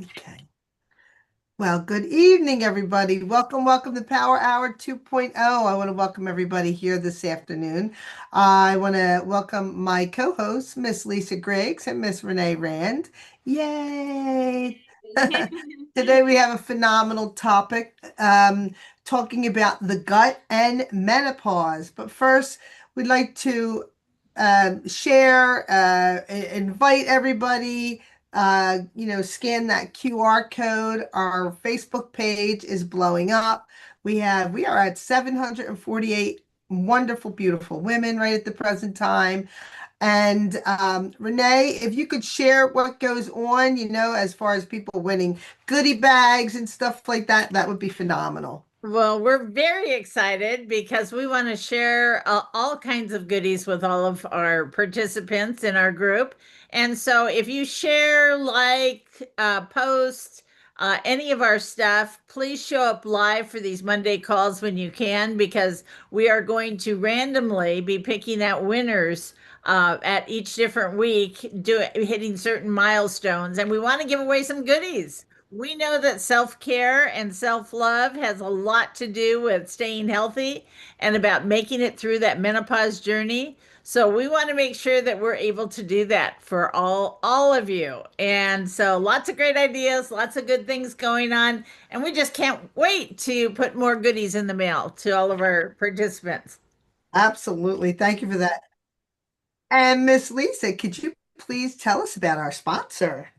Okay. Well, good evening, everybody. Welcome to Power Hour 2.0. I want to welcome everybody here this afternoon. I want to welcome my co-hosts, Miss Lisa Griggs and Miss Renee Rand. Yay! Today we have a phenomenal topic, talking about the gut and menopause. But first, we'd like to share, invite everybody, scan that QR code. Our Facebook page is blowing up. We are at 748 wonderful, beautiful women right at the present time. And Renee, if you could share what goes on, as far as people winning goodie bags and stuff like that, that would be phenomenal. Well, we're very excited because we want to share all kinds of goodies with all of our participants in our group. And so if you share, post any of our stuff, please show up live for these Monday calls when you can, because we are going to randomly be picking out winners at each different week, hitting certain milestones. And we want to give away some goodies. We know that self care and self love has a lot to do with staying healthy and about making it through that menopause journey. So we want to make sure that we're able to do that for all of you. And so lots of great ideas, lots of good things going on, and we just can't wait to put more goodies in the mail to all of our participants. Absolutely. Thank you for that. And Miss Lisa, could you please tell us about our sponsor?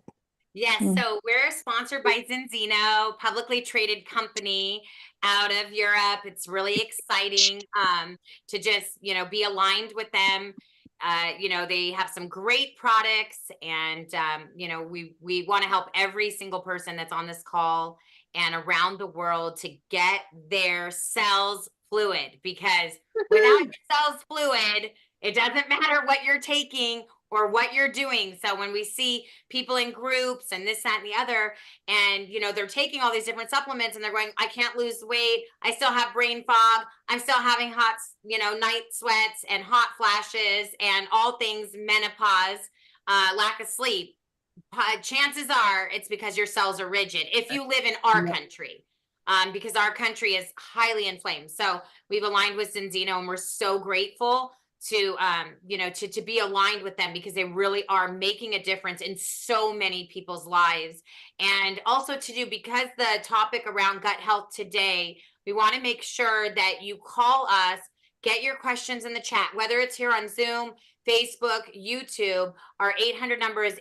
Yes, Mm. so we're sponsored by Zinzino, publicly traded company out of Europe. It's really exciting to just, be aligned with them. They have some great products, and we want to help every single person that's on this call and around the world to get their cells fluid, because without your cells fluid, it doesn't matter what you're taking or what you're doing. So when we see people in groups and this, that, and the other, and they're taking all these different supplements and they're going, I can't lose weight, I still have brain fog, I'm still having hot, night sweats and hot flashes and all things menopause, lack of sleep, chances are it's because your cells are rigid if you live in our country. Because our country is highly inflamed. So we've aligned with Zinzino, and we're so grateful to to be aligned with them, because they really are making a difference in so many people's lives. And also because the topic around gut health today, we want to make sure that you call us, get your questions in the chat, whether it's here on Zoom, Facebook, YouTube. Our 800 number is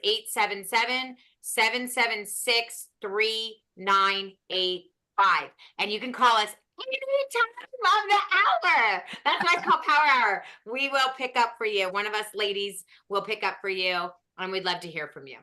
877-776-3985, and you can call us anytime of the hour. That's why it's called Power Hour. We will pick up for you. One of us ladies will pick up for you, and we'd love to hear from you.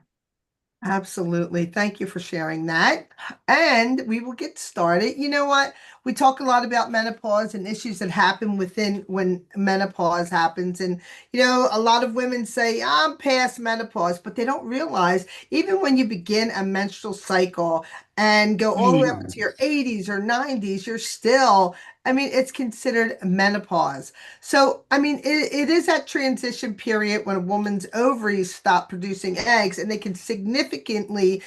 Absolutely. Thank you for sharing that. And we will get started. You know what? We talk a lot about menopause and issues that happen within when menopause happens. And, a lot of women say, I'm past menopause, but they don't realize even when you begin a menstrual cycle and go all the way up to your 80s or 90s, you're still, it's considered menopause. So, it is that transition period when a woman's ovaries stop producing eggs, and they can significantly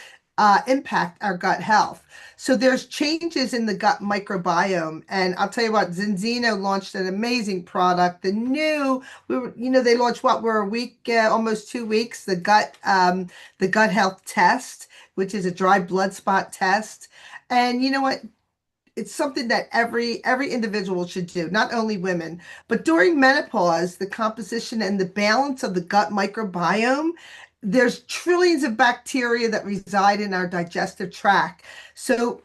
impact our gut health. So there's changes in the gut microbiome, and I'll tell you what, Zinzino launched an amazing product. They launched what, we're a week, almost 2 weeks, the gut health test, which is a dry blood spot test. And you know what? It's something that every individual should do, not only women. But during menopause, the composition and the balance of the gut microbiome, there's trillions of bacteria that reside in our digestive tract. So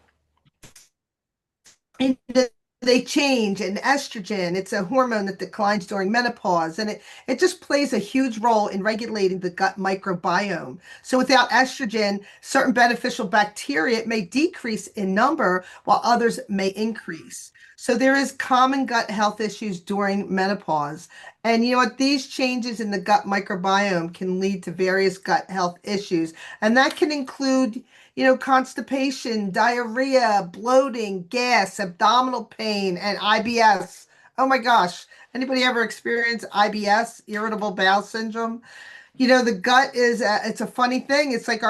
and they change. And estrogen, it's a hormone that declines during menopause, and it just plays a huge role in regulating the gut microbiome. So without estrogen, certain beneficial bacteria may decrease in number while others may increase. So there is common gut health issues during menopause. And you know what? These changes in the gut microbiome can lead to various gut health issues. And that can include, constipation, diarrhea, bloating, gas, abdominal pain, and IBS. Oh my gosh. Anybody ever experience IBS, irritable bowel syndrome? You know, the gut is it's a funny thing. It's like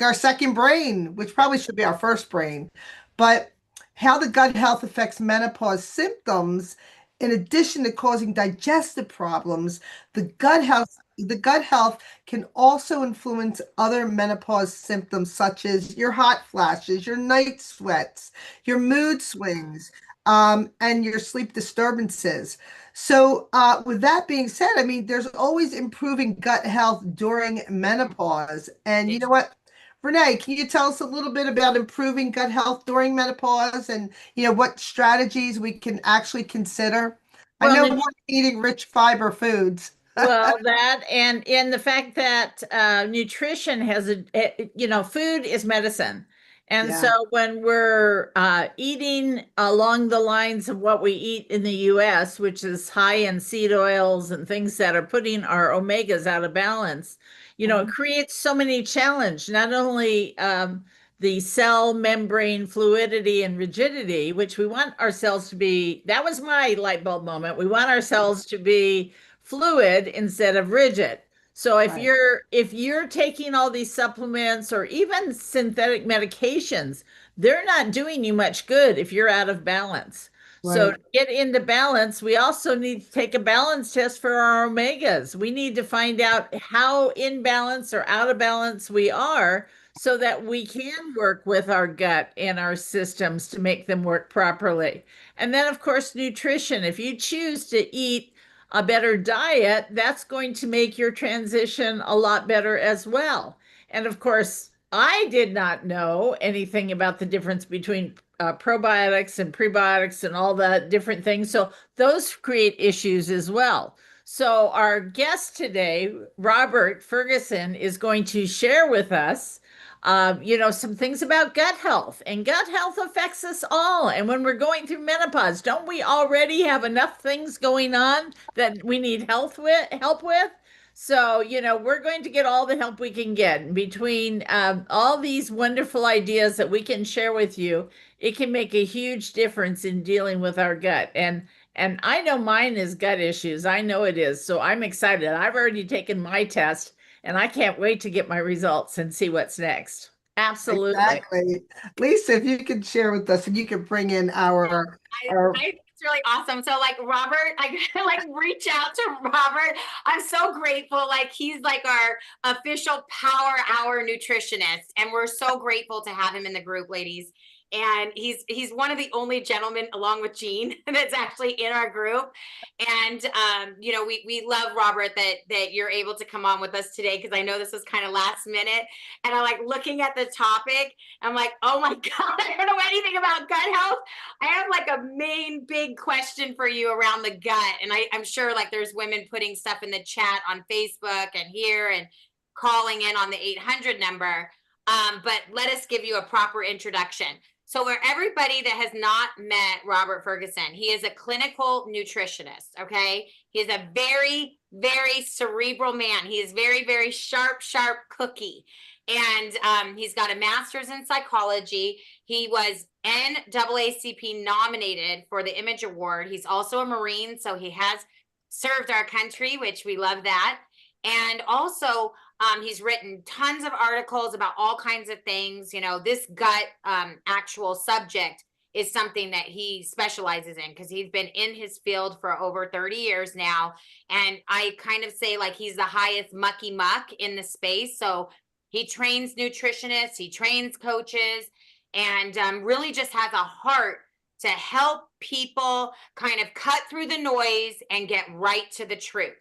our second brain, which probably should be our first brain. But how the gut health affects menopause symptoms, in addition to causing digestive problems, the gut health can also influence other menopause symptoms such as your hot flashes, your night sweats, your mood swings, and your sleep disturbances. So, with that being said, I mean, there's always improving gut health during menopause. And you know what, Renee, can you tell us a little bit about improving gut health during menopause and, what strategies we can actually consider? I Well, know we're eating rich fiber foods. well, that and the fact that nutrition has food is medicine. And so Yeah. when we're eating along the lines of what we eat in the US, which is high in seed oils and things that are putting our omegas out of balance, it Mhm. creates so many challenge, not only the cell membrane fluidity and rigidity, which we want ourselves to be. That was my light bulb moment. We want ourselves to be fluid instead of rigid. So Right. if you're taking all these supplements or even synthetic medications, they're not doing you much good if you're out of balance. So Right. to get into balance, we also need to take a balance test for our omegas. We need to find out how in balance or out of balance we are so that we can work with our gut and our systems to make them work properly. And then, of course, nutrition. If you choose to eat a better diet, that's going to make your transition a lot better as well. And of course, I did not know anything about the difference between probiotics and prebiotics and all the different things. So those create issues as well. So our guest today, Robert Ferguson, is going to share with us some things about gut health, and gut health affects us all. And when we're going through menopause, don't we already have enough things going on that we need help with? So, we're going to get all the help we can get between all these wonderful ideas that we can share with you. It can make a huge difference in dealing with our gut. And I know mine is gut issues. I know it is. So I'm excited. I've already taken my test and I can't wait to get my results and see what's next. Absolutely. Exactly. Lisa, if you could share with us and you could bring in I our think it's really awesome. So like Robert, I gotta like reach out to Robert. I'm so grateful. Like he's like our official Power Hour nutritionist, and we're so grateful to have him in the group, ladies. And he's one of the only gentlemen, along with Jean, that's actually in our group. And we love Robert that you're able to come on with us today, because I know this was kind of last minute. And I'm like looking at the topic, I'm like, oh my God, I don't know anything about gut health. I have like a main big question for you around the gut. And I'm sure like there's women putting stuff in the chat on Facebook and here and calling in on the 800 number. But let us give you a proper introduction. So for everybody that has not met Robert Ferguson, he is a clinical nutritionist, okay? He is a very, very cerebral man. He is very, very sharp cookie. And he's got a master's in psychology. He was NAACP nominated for the Image Award. He's also a Marine, so he has served our country, which we love that. And also, he's written tons of articles about all kinds of things. This gut actual subject is something that he specializes in, because he's been in his field for over 30 years now. And I kind of say like he's the highest mucky muck in the space. So he trains nutritionists, he trains coaches, and really just has a heart to help people kind of cut through the noise and get right to the truth.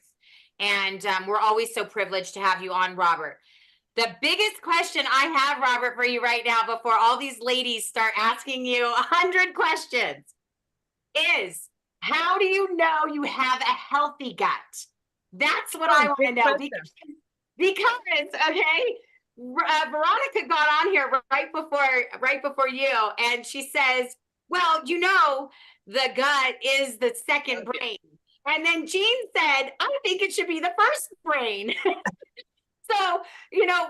And we're always so privileged to have you on, Robert. The biggest question I have, Robert, for you right now, before all these ladies start asking you 100 questions, is how do you know you have a healthy gut? That's what I want to know. Because okay, Veronica got on here right before you, and she says, well, the gut is the second brain. And then Jean said, I think it should be the first brain. So,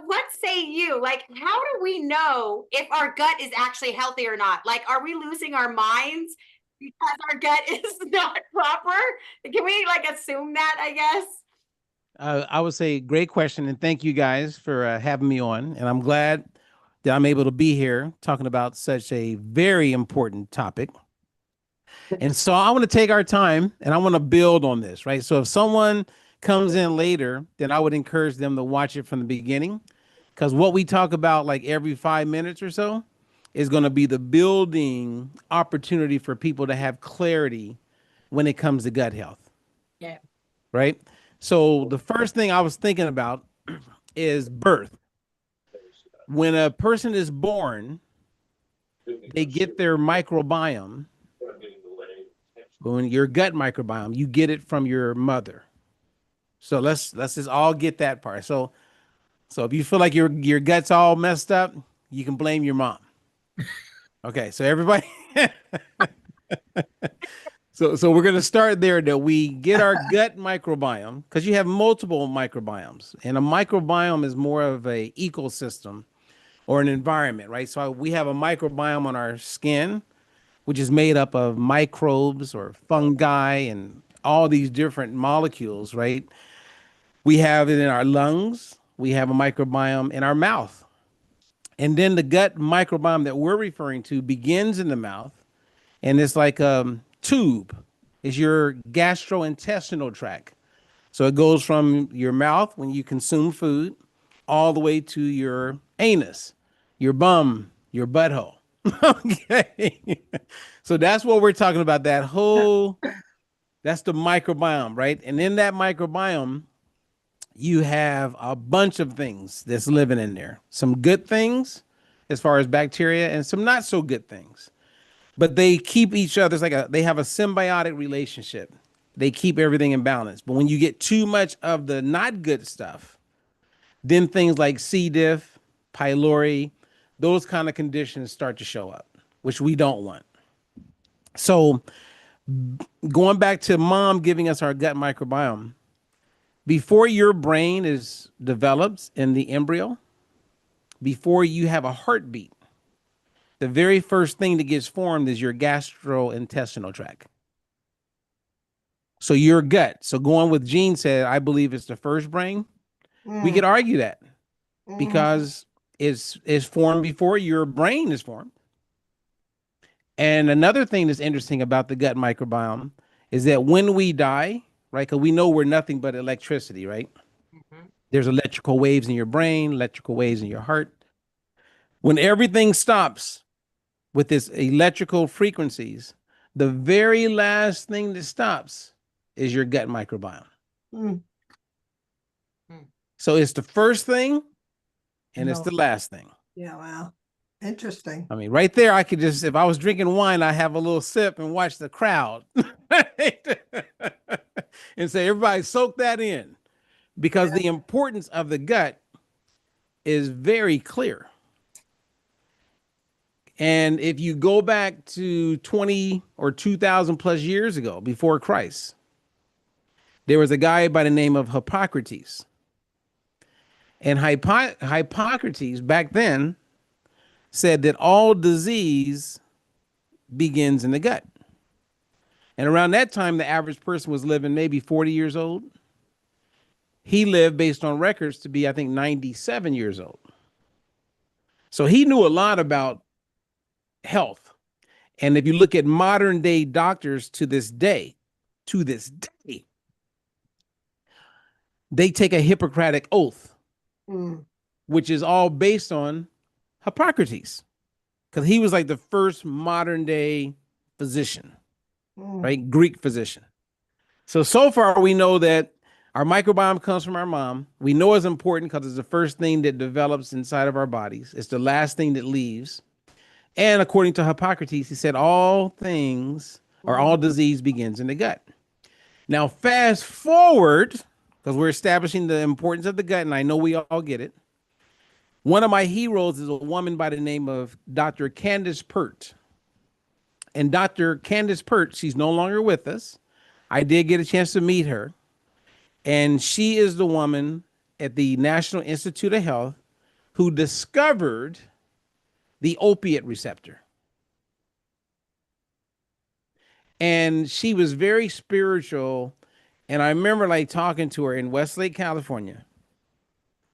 what say you? Like, how do we know if our gut is actually healthy or not? Like, are we losing our minds because our gut is not proper? Can we like assume that, I guess? I would say great question, and thank you guys for having me on. And I'm glad that I'm able to be here talking about such a very important topic. And so I want to take our time and I want to build on this, right? So if someone comes in later, then I would encourage them to watch it from the beginning, because what we talk about like every 5 minutes or so is going to be the building opportunity for people to have clarity when it comes to gut health, Yeah. right? So the first thing I was thinking about is birth. When a person is born, they get their microbiome. But when your gut microbiome, you get it from your mother. So let's just all get that part. So if you feel like your gut's all messed up, you can blame your mom. Okay, so everybody so we're gonna start there, that we get our gut microbiome, because you have multiple microbiomes. And a microbiome is more of a ecosystem or an environment, right? So we have a microbiome on our skin, which is made up of microbes or fungi and all these different molecules, right? We have it in our lungs. We have a microbiome in our mouth. And then the gut microbiome that we're referring to begins in the mouth, and it's like a tube. It's your gastrointestinal tract. So it goes from your mouth when you consume food all the way to your anus, your bum, your butthole. Okay. So that's what we're talking about. That's the microbiome, right? And in that microbiome, you have a bunch of things that's living in there. Some good things as far as bacteria and some not so good things. But they keep each other, they have a symbiotic relationship. They keep everything in balance. But when you get too much of the not good stuff, then things like C. diff, pylori, those kind of conditions start to show up, which we don't want. So going back to mom giving us our gut microbiome, before your brain is developed in the embryo, before you have a heartbeat, the very first thing that gets formed is your gastrointestinal tract. So your gut. So going with Gene said, I believe it's the first brain. We could argue that because it's formed before your brain is formed. And another thing that's interesting about the gut microbiome is that when we die, right? Because we know we're nothing but electricity, right? Mhm. There's electrical waves in your brain, electrical waves in your heart. When everything stops with this electrical frequencies, the very last thing that stops is your gut microbiome. Mm. So it's the first thing and it's No. the last thing. Yeah, wow. Interesting. I mean, right there, I could just, if I was drinking wine, I have a little sip and watch the crowd and say, everybody soak that in, because the importance of the gut is very clear. And if you go back to 20 or 2000 plus years ago, before Christ, there was a guy by the name of Hippocrates. And Hippocrates back then said that all disease begins in the gut. And around that time, the average person was living maybe 40 years old. He lived, based on records, to be, I think, 97 years old. So he knew a lot about health. And if you look at modern day doctors to this day, they take a Hippocratic oath, Mm. which is all based on Hippocrates, because he was like the first modern day physician, right? Greek physician. So far we know that our microbiome comes from our mom. We know it's important because it's the first thing that develops inside of our bodies. It's the last thing that leaves. And according to Hippocrates, he said all things or all disease begins in the gut. Now, fast forward, because we're establishing the importance of the gut, and I know we all get it. One of my heroes is a woman by the name of Dr. Candace Pert. And Dr. Candace Pert, she's no longer with us. I did get a chance to meet her. And she is the woman at the National Institute of Health who discovered the opiate receptor. And she was very spiritual And I remember like talking to her in Westlake, California.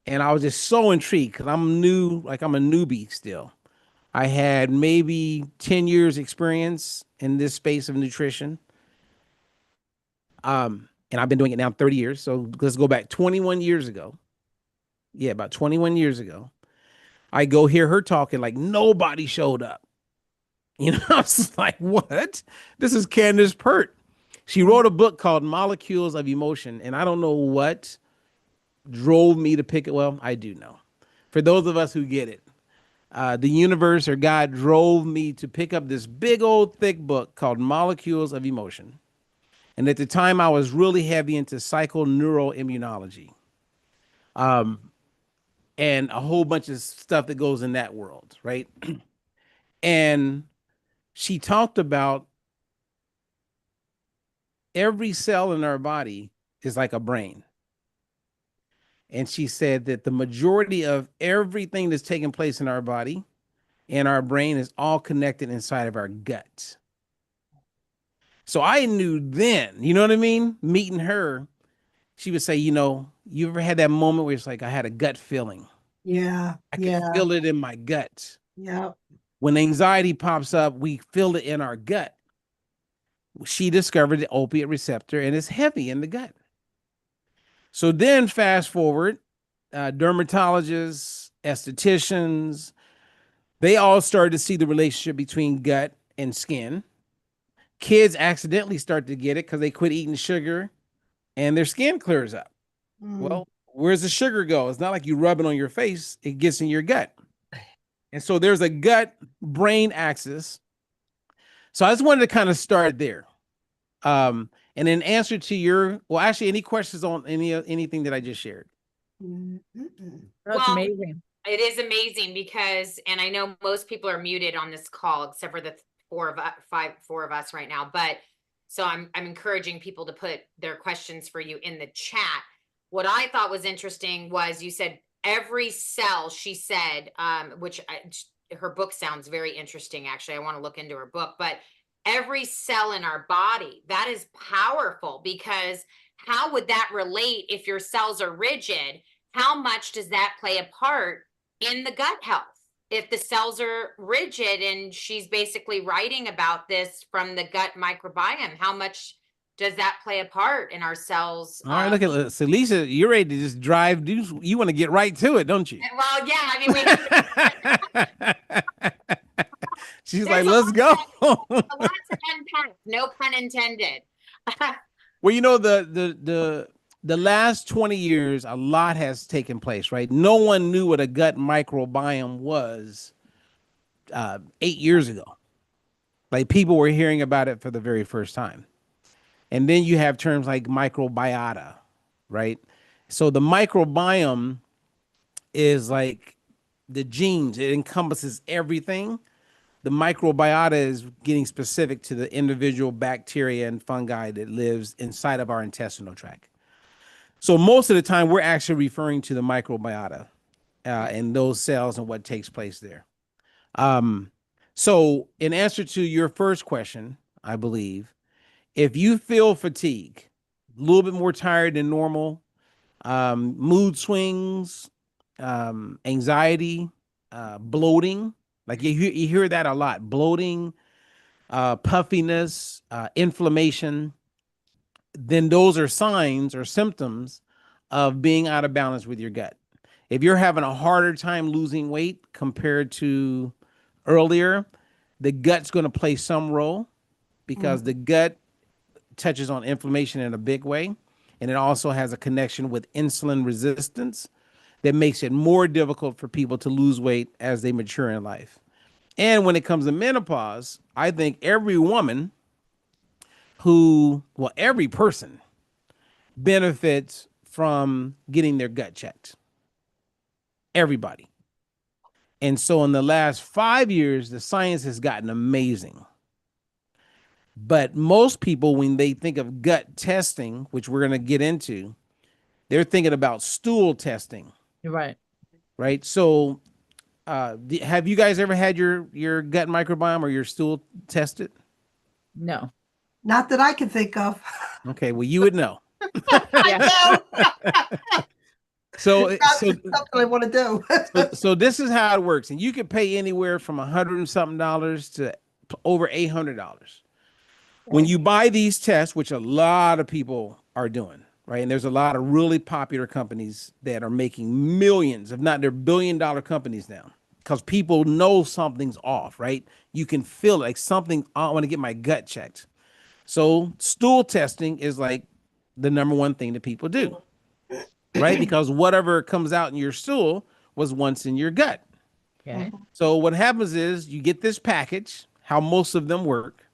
And I was just so intrigued because I'm new, like I'm a newbie still. I had maybe 10 years experience in this space of nutrition. And I've been doing it now 30 years. So let's go back 21 years ago. Yeah, about 21 years ago. I go hear her talking like nobody showed up. You know, I was like, what? This is Candace Pert. She wrote a book called Molecules of Emotion. And I don't know what drove me to pick it. Well, I do know. For those of us who get it, the universe or God drove me to pick up this big old thick book called Molecules of Emotion. And at the time, I was really heavy into psychoneuroimmunology, and a whole bunch of stuff that goes in that world, right? And she talked about every cell in our body is like a brain. And she said that the majority of everything that's taking place in our body and our brain is all connected inside of our gut. So I knew then, you know what I mean? Meeting her, she would say, you know, you ever had that moment where it's like, I had a gut feeling. Yeah. I could Yeah. feel it in my gut. Yeah. When anxiety pops up, we feel it in our gut. She discovered the opiate receptor and it's heavy in the gut. So then fast forward, dermatologists, estheticians, they all started to see the relationship between gut and skin. Kids accidentally start to get it because they quit eating sugar and their skin clears up. Well, where's the sugar go? It's not like you rub it on your face, it gets in your gut. And so there's a gut brain axis. So I just wanted to kind of start there. And in answer to your, well, actually, any questions on anything that I just shared? That's Well, amazing. It is amazing because, and I know most people are muted on this call except for the four of us right now. But so I'm encouraging people to put their questions for you in the chat. What I thought was interesting was you said every cell. She said, her book sounds very interesting. Actually, I want to look into her book, but every cell in our body, that is powerful because how would that relate if your cells are rigid? How much does that play a part in the gut health? If the cells are rigid, and she's basically writing about this from the gut microbiome, how much does that play a part in our cells? All right, look at so Lisa, you're ready to just drive. You want to get right to it, don't you? Well, yeah, I mean, she's like, let's go. a lot to unpack, no pun intended. Well, you know, the last 20 years, a lot has taken place, right? No one knew what a gut microbiome was 8 years ago. Like people were hearing about it for the very first time. And then you have terms like microbiota, right? So the microbiome is like the genes. It encompasses everything. The microbiota is getting specific to the individual bacteria and fungi that lives inside of our intestinal tract. So most of the time, we're actually referring to the microbiota and those cells and what takes place there. So in answer to your first question, I believe, if you feel fatigue, a little bit more tired than normal, mood swings, anxiety, bloating, like you hear that a lot, bloating, puffiness, inflammation, then those are signs or symptoms of being out of balance with your gut. If you're having a harder time losing weight compared to earlier, the gut's going to play some role because the gut touches on inflammation in a big way. And it also has a connection with insulin resistance that makes it more difficult for people to lose weight as they mature in life. And when it comes to menopause, I think every woman every person benefits from getting their gut checked. Everybody. And so in the last 5 years, the science has gotten amazing. But most people, when they think of gut testing, which we're going to get into, they're thinking about stool testing. You're right. Right. So have you guys ever had your gut microbiome or your stool tested? No. Not that I can think of. Okay. Well, you would know. Yeah. I know. So, It's not so, something I want to do. so this is how it works, and you can pay anywhere from $100 and something to over $800 when you buy these tests, which a lot of people are doing, right? And there's a lot of really popular companies that are making millions, if not they're billion-dollar companies now, because people know something's off, right? You can feel it, like something. I want to get my gut checked. So stool testing is like the number one thing that people do, right? Because whatever comes out in your stool was once in your gut. Okay. So what happens is you get this package, how most of them work.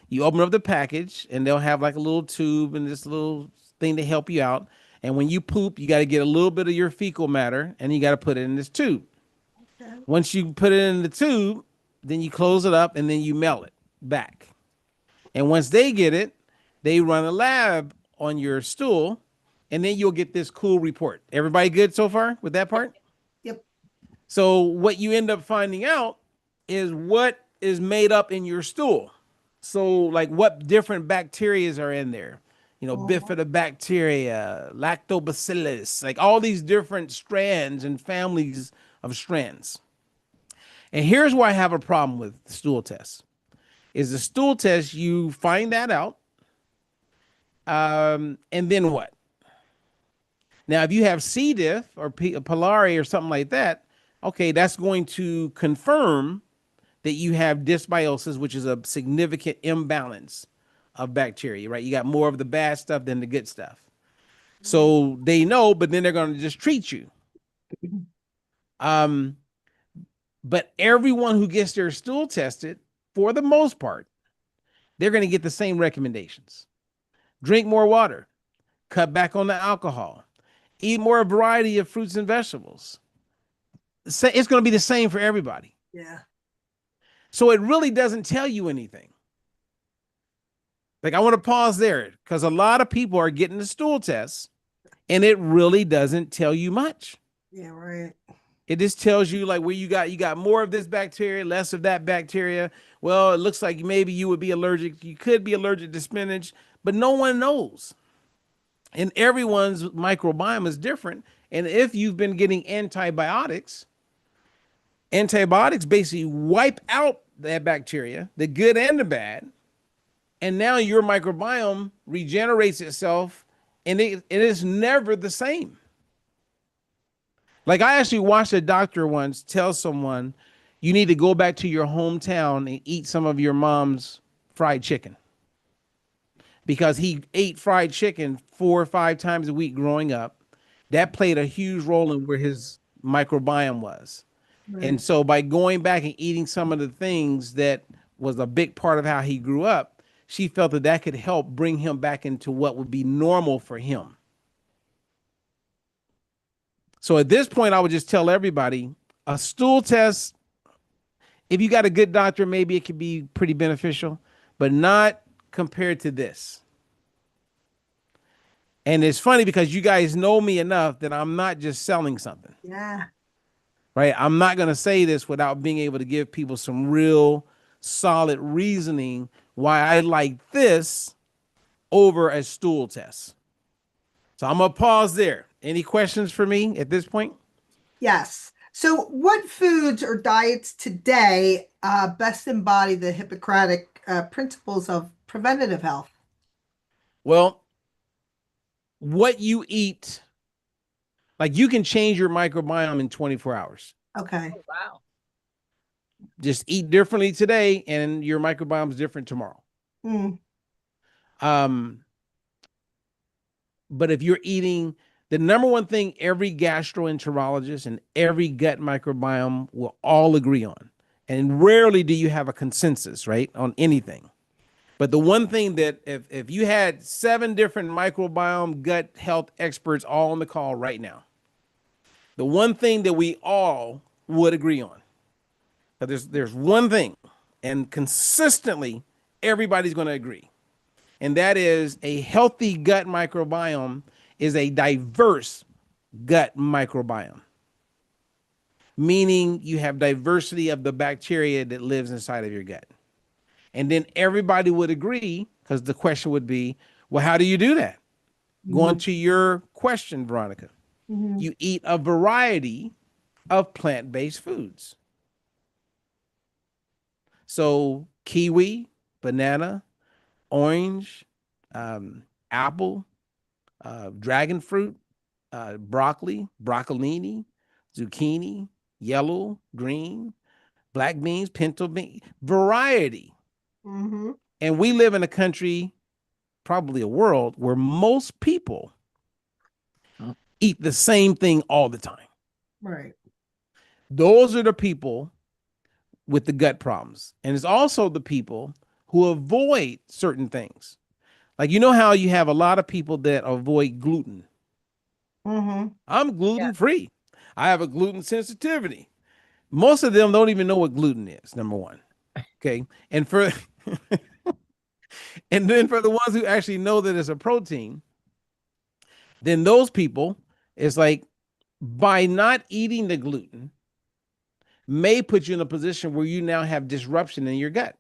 You open up the package and they'll have like a little tube and this little thing to help you out. And when you poop, you got to get a little bit of your fecal matter and you got to put it in this tube. Once you put it in the tube, then you close it up and then you mail it back. And once they get it, they run a lab on your stool and then you'll get this cool report. Everybody good so far with that part? Yep. So what you end up finding out is what is made up in your stool. So like what different bacterias are in there, bifidobacteria, lactobacillus, like all these different strands and families of strands. And here's where I have a problem with stool tests is the stool test, you find that out. And then what? Now, if you have C. diff or pylori or something like that, okay, that's going to confirm that you have dysbiosis, which is a significant imbalance of bacteria, right? You got more of the bad stuff than the good stuff. So they know, but then they're going to just treat you. But everyone who gets their stool tested, for the most part, they're going to get the same recommendations. Drink more water, cut back on the alcohol, eat more variety of fruits and vegetables. It's going to be the same for everybody. Yeah. So it really doesn't tell you anything. Like I want to pause there because a lot of people are getting the stool tests and it really doesn't tell you much. Yeah, right. It just tells you like where you got more of this bacteria, less of that bacteria. Well, it looks like maybe you would be allergic. You could be allergic to spinach, but no one knows. And everyone's microbiome is different. And if you've been getting antibiotics basically wipe out that bacteria, the good and the bad. And now your microbiome regenerates itself and it is never the same. Like I actually watched a doctor once tell someone, you need to go back to your hometown and eat some of your mom's fried chicken. Because he ate fried chicken 4 or 5 times a week growing up. That played a huge role in where his microbiome was. Right. And so by going back and eating some of the things that was a big part of how he grew up, she felt that that could help bring him back into what would be normal for him. So at this point, I would just tell everybody a stool test, if you got a good doctor, maybe it could be pretty beneficial, but not compared to this. And it's funny because you guys know me enough that I'm not just selling something. Yeah. Right. I'm not going to say this without being able to give people some real solid reasoning why I like this over a stool test. So I'm going to pause there. Any questions for me at this point? Yes. So what foods or diets today best embody the Hippocratic principles of preventative health? Well, what you eat, like you can change your microbiome in 24 hours. Okay. Oh, wow. Just eat differently today and your microbiome is different tomorrow. Mm. But if you're eating, the number one thing every gastroenterologist and every gut microbiome will all agree on, and rarely do you have a consensus, right, on anything. But the one thing that if you had 7 different microbiome gut health experts all on the call right now, the one thing that we all would agree on, but there's one thing, and consistently everybody's going to agree, and that is a healthy gut microbiome is a diverse gut microbiome, meaning you have diversity of the bacteria that lives inside of your gut. And then everybody would agree, because the question would be, well, how do you do that? Going to your question, Veronica, you eat a variety of plant-based foods. So kiwi, banana, orange, apple, dragon fruit, broccoli, broccolini, zucchini, yellow, green, black beans, pinto bean, variety. And we live in a country, probably a world, where most people eat the same thing all the time. Right. Those are the people with the gut problems. And it's also the people who avoid certain things. Like, you know how you have a lot of people that avoid gluten. I'm gluten free. I have a gluten sensitivity. Most of them don't even know what gluten is, number one. Okay. And for and then for the ones who actually know that it's a protein, then those people, it's like, by not eating the gluten may put you in a position where you now have disruption in your gut.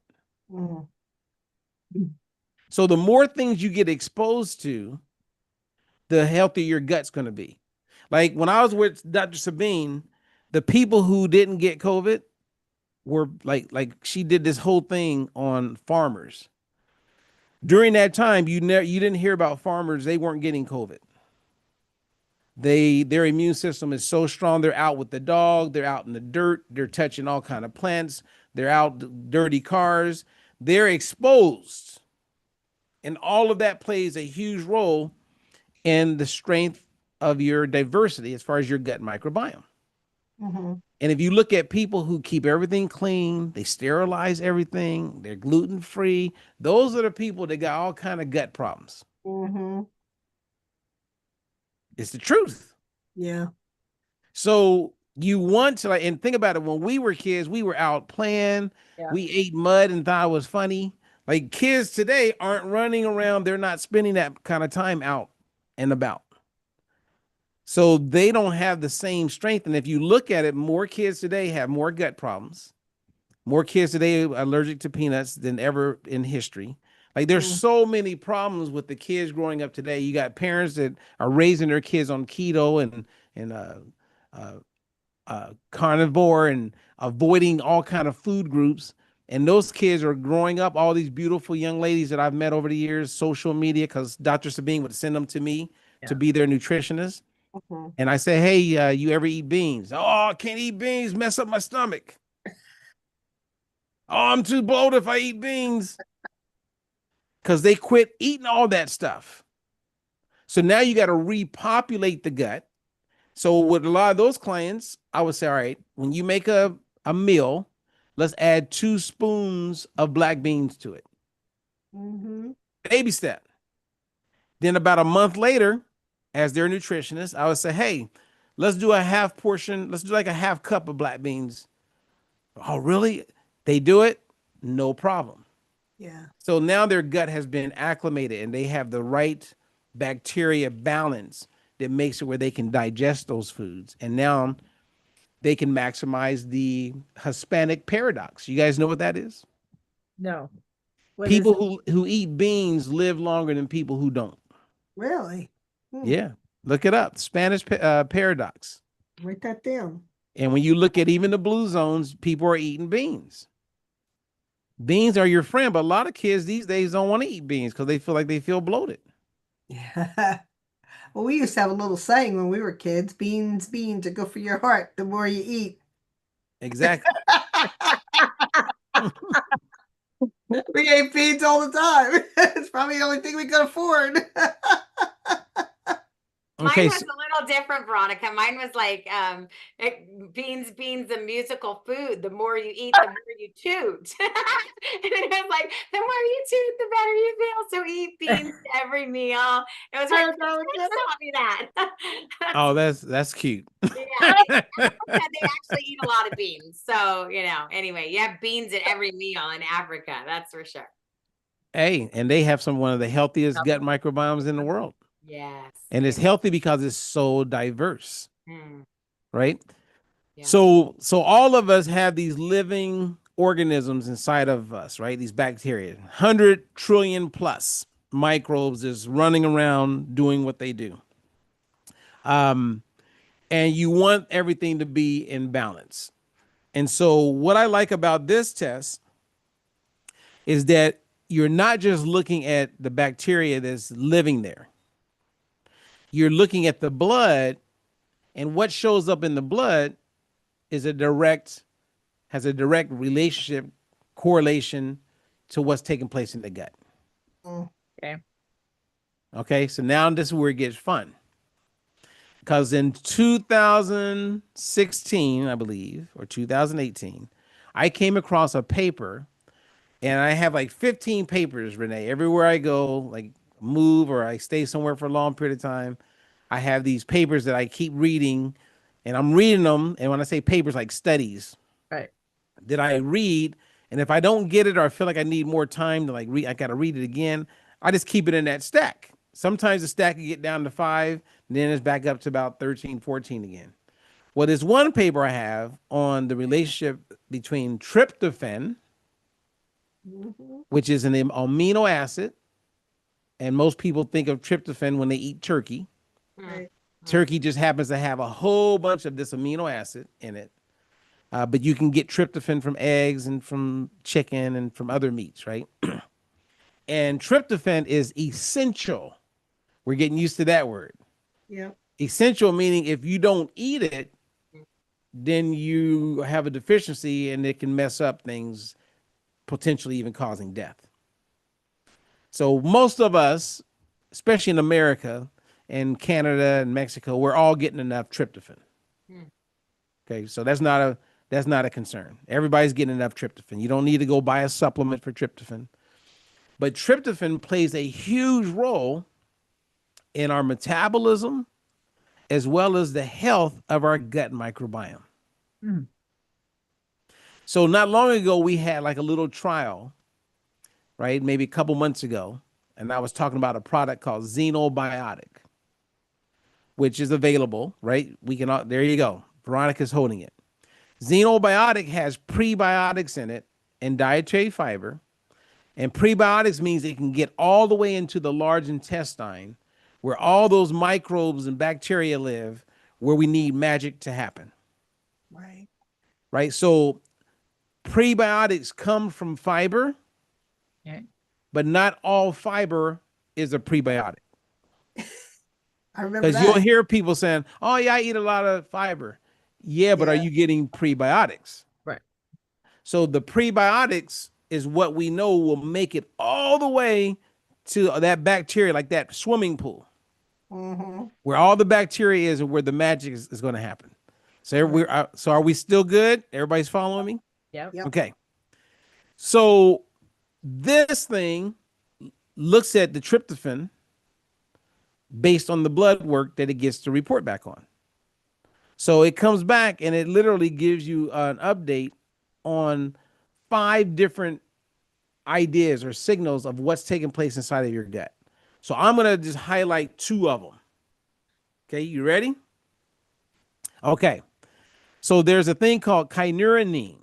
So the more things you get exposed to, the healthier your gut's going to be. Like when I was with Dr. Sabine, the people who didn't get COVID were like she did this whole thing on farmers. During that time, you didn't hear about farmers. They weren't getting COVID. Their immune system is so strong. They're out with the dog. They're out in the dirt. They're touching all kind of plants. They're out dirty cars. They're exposed. And all of that plays a huge role in the strength of your diversity as far as your gut microbiome. And if you look at people who keep everything clean, they sterilize everything, they're gluten-free, those are the people that got all kind of gut problems. It's the truth. Yeah. So you want to, like, and think about it, when we were kids, we were out playing, we ate mud and thought it was funny. Like kids today aren't running around, they're not spending that kind of time out and about. So they don't have the same strength. And if you look at it, more kids today have more gut problems. More kids today are allergic to peanuts than ever in history. Like there's so many problems with the kids growing up today. You got parents that are raising their kids on keto and carnivore and avoiding all kind of food groups. And those kids are growing up, all these beautiful young ladies that I've met over the years, social media, because Dr. Sabine would send them to me to be their nutritionist. And I say, hey, you ever eat beans? Oh, I can't eat beans, mess up my stomach. Oh, I'm too bloated if I eat beans. Because they quit eating all that stuff. So now you got to repopulate the gut. So with a lot of those clients, I would say, all right, when you make a meal, let's add 2 spoons of black beans to it. Baby step. Then about a month later, as their nutritionist, I would say, hey, let's do a half portion. Let's do like a half cup of black beans. Oh, really? They do it? No problem. Yeah. So now their gut has been acclimated and they have the right bacteria balance that makes it where they can digest those foods. And now they can maximize the Hispanic paradox. You guys know what that is? No. People who eat beans live longer than people who don't. Really? Yeah. Look it up. Spanish paradox. Write that down. And when you look at even the blue zones, people are eating beans. Beans are your friend, but a lot of kids these days don't want to eat beans because they feel like they feel bloated. Yeah. Well, we used to have a little saying when we were kids, beans are good for your heart the more you eat. Exactly. We ate beans all the time. It's probably the only thing we could afford. Mine Okay. was a little different, Veronica. Mine was like beans, the musical food. The more you eat, the more you toot. And it was like, the more you toot, the better you feel. So eat beans every meal. It was like, taught me that. Oh, that's cute. Yeah, they actually eat a lot of beans. So, anyway, you have beans at every meal in Africa. That's for sure. Hey, and they have one of the healthiest gut microbiomes in the world. Yes. And it's healthy because it's so diverse. Right? Yeah. So all of us have these living organisms inside of us, right? These bacteria, 100 trillion plus. microbes is running around doing what they do. And you want everything to be in balance. And so what I like about this test is that you're not just looking at the bacteria that's living there. You're looking at the blood, and what shows up in the blood is has a direct relationship, correlation to what's taking place in the gut. Okay. Okay, so now this is where it gets fun. Because in 2016, I believe, or 2018, I came across a paper, and I have like 15 papers, Renee. Everywhere I go, like move or I stay somewhere for a long period of time, I have these papers that I keep reading, and I'm reading them. And when I say papers, like studies Right. that I read, and if I don't get it or I feel like I need more time to like read, I got to read it again. I just keep it in that stack. Sometimes the stack can get down to 5, and then it's back up to about 13, 14 again. Well, there's one paper I have on the relationship between tryptophan, which is an amino acid, and most people think of tryptophan when they eat turkey. Right. Turkey just happens to have a whole bunch of this amino acid in it. But you can get tryptophan from eggs and from chicken and from other meats, right? And tryptophan is essential. We're getting used to that word. Yeah. Essential meaning if you don't eat it, then you have a deficiency and it can mess up things, potentially even causing death. So most of us, especially in America and Canada and Mexico, we're all getting enough tryptophan. Okay, so that's not a concern. Everybody's getting enough tryptophan. You don't need to go buy a supplement for tryptophan. But tryptophan plays a huge role in our metabolism as well as the health of our gut microbiome. So not long ago, we had like a little trial, right? Maybe a couple months ago. And I was talking about a product called Xenobiotic, which is available, right? There you go. Veronica's holding it. Xenobiotic has prebiotics in it and dietary fiber. And prebiotics means it can get all the way into the large intestine where all those microbes and bacteria live, where we need magic to happen. Right. Right? So prebiotics come from fiber, but not all fiber is a prebiotic. I remember Because you'll that. hear people saying, oh, yeah, I eat a lot of fiber. Yeah, but are Yeah. you getting prebiotics? Right. So the prebiotics is what we know will make it all the way to that bacteria, like that swimming pool, where all the bacteria is and where the magic is going to happen. So so are we still good? Everybody's following me? Yep. Okay. So this thing looks at the tryptophan based on the blood work that it gets to report back on. So it comes back and it literally gives you an update on 5 different ideas or signals of what's taking place inside of your gut. So I'm going to just highlight 2 of them. Okay, you ready? Okay. So there's a thing called kynurenine.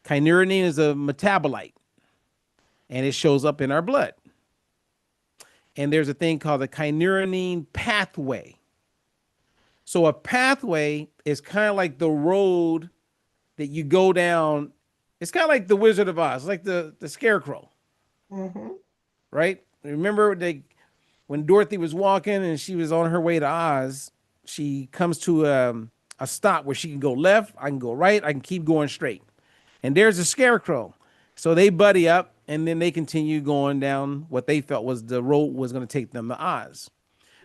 Kynurenine is a metabolite, and it shows up in our blood. And there's a thing called the kynurenine pathway. So a pathway is kind of like the road that you go down. It's kind of like the Wizard of Oz, like the scarecrow, right? Remember when Dorothy was walking and she was on her way to Oz, she comes to a stop where she can go left, I can go right, I can keep going straight. And there's a scarecrow. So they buddy up and then they continue going down what they felt was the road was going to take them to Oz.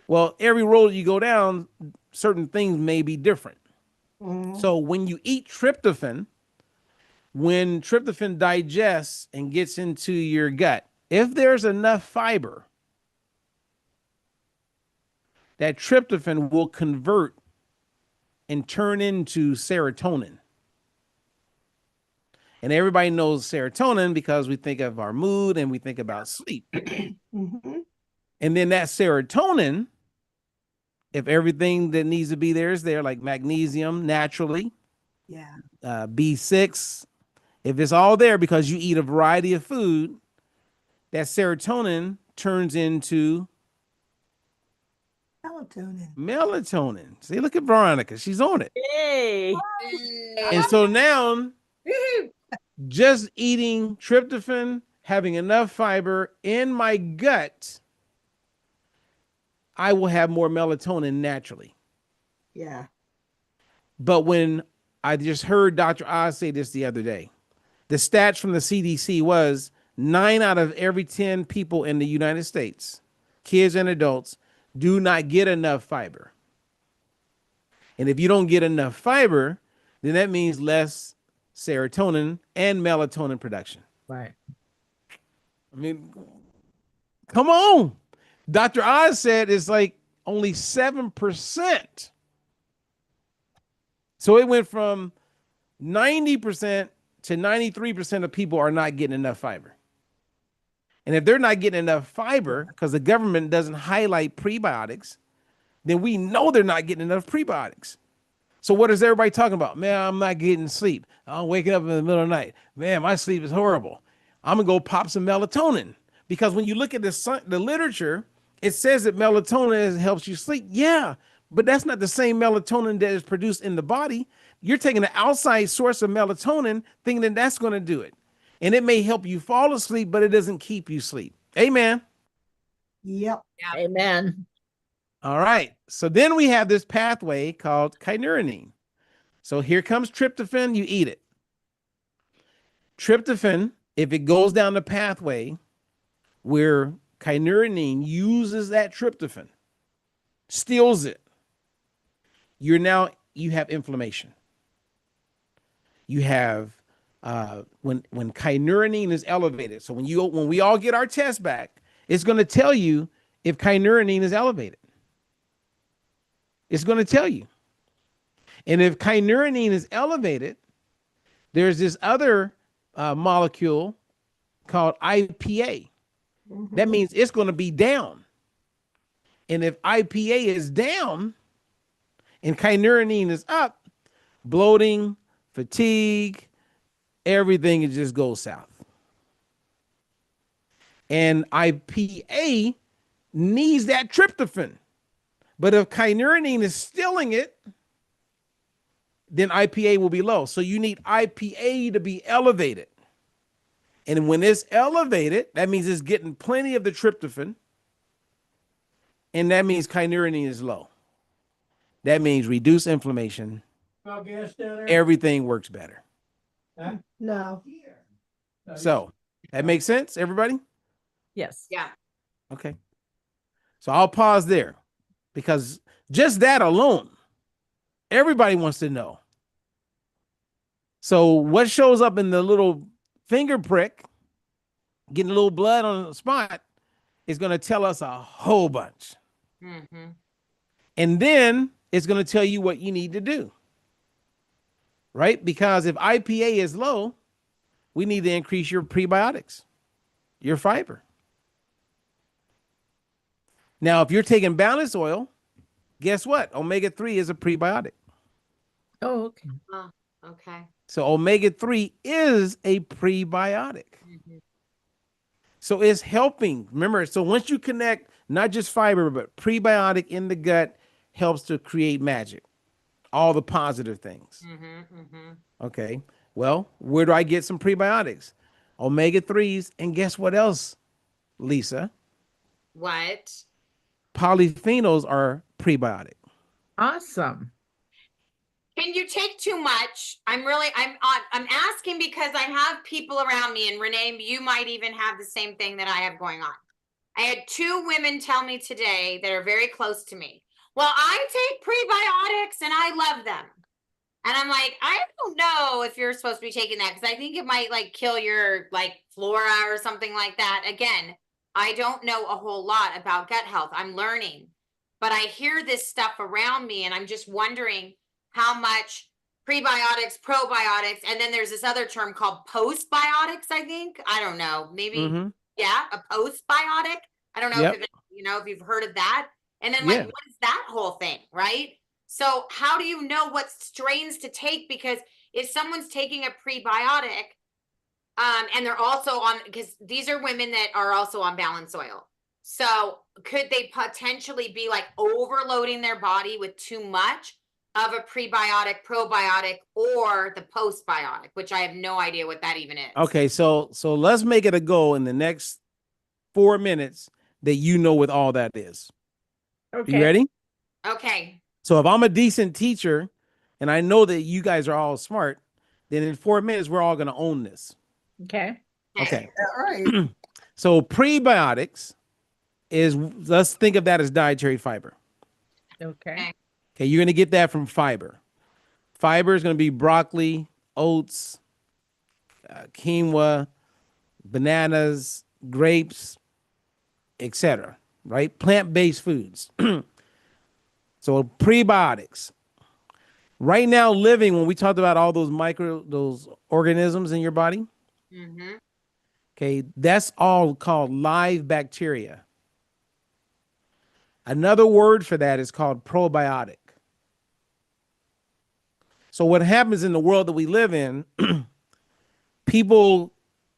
Well, every road you go down, certain things may be different. So when you eat tryptophan, when tryptophan digests and gets into your gut, if there's enough fiber, that tryptophan will convert and turn into serotonin. And everybody knows serotonin because we think of our mood and we think about sleep. And then that serotonin, if everything that needs to be there is there, like magnesium naturally, B6, if it's all there because you eat a variety of food, that serotonin turns into Melatonin. melatonin. See, look at Veronica. She's on it. Yay. And so now, just eating tryptophan, having enough fiber in my gut, I will have more melatonin naturally. Yeah. But when I just heard Dr. Oz say this the other day, the stats from the CDC was 9 out of every 10 people in the United States, kids and adults, do not get enough fiber. And if you don't get enough fiber, then that means less serotonin and melatonin production. Right. I mean, come on. Dr. Oz said it's like only 7%. So it went from 90% to 93% of people are not getting enough fiber. And if they're not getting enough fiber because the government doesn't highlight prebiotics, then we know they're not getting enough prebiotics. So what is everybody talking about? Man, I'm not getting sleep. I'm waking up in the middle of the night. Man, my sleep is horrible. I'm going to go pop some melatonin. Because when you look at the literature, it says that melatonin helps you sleep. Yeah, but that's not the same melatonin that is produced in the body. You're taking an outside source of melatonin thinking that that's going to do it. And it may help you fall asleep, but it doesn't keep you asleep. Amen. Yep. Amen. All right. So then we have this pathway called kynurenine. So here comes tryptophan. You eat it. Tryptophan, if it goes down the pathway where kynurenine uses that tryptophan, steals it, you have inflammation. You have when kynurenine is elevated. So when we all get our test back, it's going to tell you if kynurenine is elevated. It's going to tell you. And if kynurenine is elevated, there's this other molecule called IPA. That means it's going to be down. And if IPA is down and kynurenine is up, bloating, fatigue, everything just goes south. And IPA needs that tryptophan. But if kynurenine is stealing it, then IPA will be low. So you need IPA to be elevated. And when it's elevated, that means it's getting plenty of the tryptophan. And that means kynurenine is low. That means reduce inflammation. Everything works better. No. So that makes sense, everybody? Yes. Yeah. Okay. So I'll pause there because just that alone, everybody wants to know. So what shows up in the little finger prick, getting a little blood on the spot, is going to tell us a whole bunch. Mm-hmm. And then it's going to tell you what you need to do. Right? Because if IPA is low, we need to increase your prebiotics, your fiber. Now, if you're taking balance oil, guess what? Omega-3 is a prebiotic. Oh, okay. Oh, okay. So omega-3 is a prebiotic. Mm-hmm. So it's helping. Remember, so once you connect not just fiber, but prebiotic in the gut helps to create magic. All the positive things. Mm-hmm. Mm-hmm. Okay. Well, where do I get some prebiotics? Omega-3s. And guess what else, Lisa? What? Polyphenols are prebiotic. Awesome. Can you take too much? I'm asking because I have people around me, and Renee, you might even have the same thing that I have going on. I had 2 women tell me today that are very close to me. Well, I take prebiotics and I love them. And I'm like, I don't know if you're supposed to be taking that because I think it might like kill your like flora or something like that. Again, I don't know a whole lot about gut health. I'm learning, but I hear this stuff around me and I'm just wondering how much prebiotics, probiotics, and then there's this other term called postbiotics, I think. I don't know. Maybe, yeah, a postbiotic. I don't know if you've heard of that. And then like, what is that whole thing, right? So how do you know what strains to take? Because if someone's taking a prebiotic, And they're also on, because these are women that are also on balance oil. So could they potentially be like overloading their body with too much of a prebiotic, probiotic, or the postbiotic, which I have no idea what that even is. Okay, so let's make it a goal in the next 4 minutes that you know what all that is. Okay. You ready? Okay. So if I'm a decent teacher and I know that you guys are all smart, then in 4 minutes we're all going to own this. Okay. Okay. All right. So prebiotics is, let's think of that as dietary fiber. Okay. Okay, you're going to get that from fiber. Fiber is going to be broccoli, oats, quinoa, bananas, grapes, etc. Right? Plant-based foods. So prebiotics. Right now, living, when we talked about all those organisms in your body, Mm-hmm. okay, that's all called live bacteria. Another word for that is called probiotic. So what happens in the world that we live in, people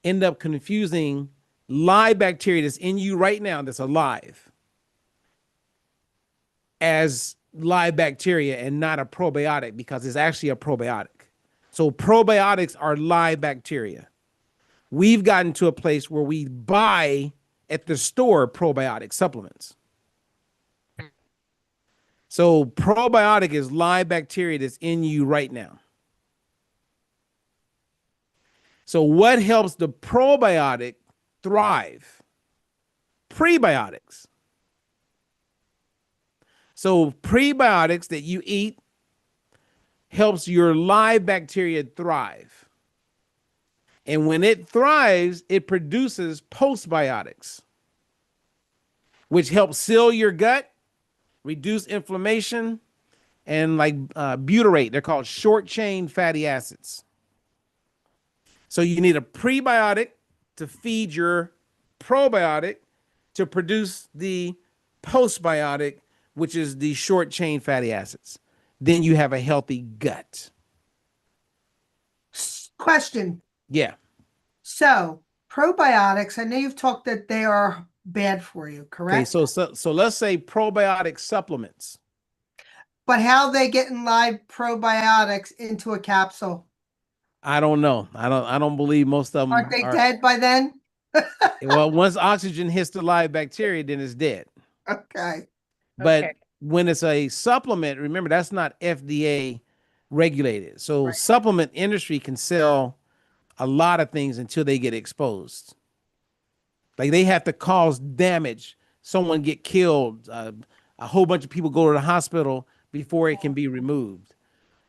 end up confusing live bacteria that's in you right now, that's alive, as live bacteria and not a probiotic, because it's actually a probiotic. So probiotics are live bacteria. We've gotten to a place where we buy at the store probiotic supplements. So probiotic is live bacteria that's in you right now. So what helps the probiotic thrive? Prebiotics. So prebiotics that you eat helps your live bacteria thrive. And when it thrives, it produces postbiotics, which help seal your gut, reduce inflammation, and like butyrate. They're called short chain fatty acids. So you need a prebiotic to feed your probiotic to produce the postbiotic, which is the short chain fatty acids. Then you have a healthy gut. Question. Yeah. So probiotics, I know you've talked that they are bad for you, Okay. correct? So let's say probiotic supplements. But how they getting live probiotics into a capsule? I don't know. I don't believe most of them Aren't they are. dead by then? Well, once oxygen hits the live bacteria, then it's dead. Okay. But Okay. when it's a supplement, remember that's not FDA regulated. So Right. supplement industry can sell a lot of things until they get exposed. Like they have to cause damage, someone get killed, a whole bunch of people go to the hospital before it can be removed.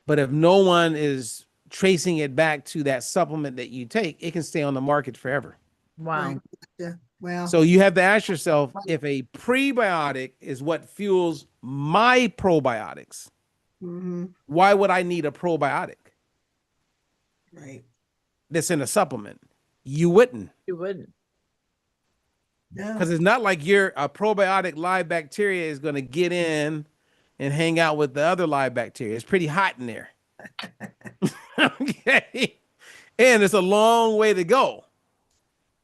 But if no one is tracing it back to that supplement that you take, it can stay on the market forever. Wow. Right. Yeah. Well, So you have to ask yourself, if a prebiotic is what fuels my probiotics, mhm, why would I need a probiotic right. that's in a supplement? You wouldn't, You wouldn't. No. because it's not like a probiotic live bacteria is going to get in and hang out with the other live bacteria. It's pretty hot in there. Okay. And it's a long way to go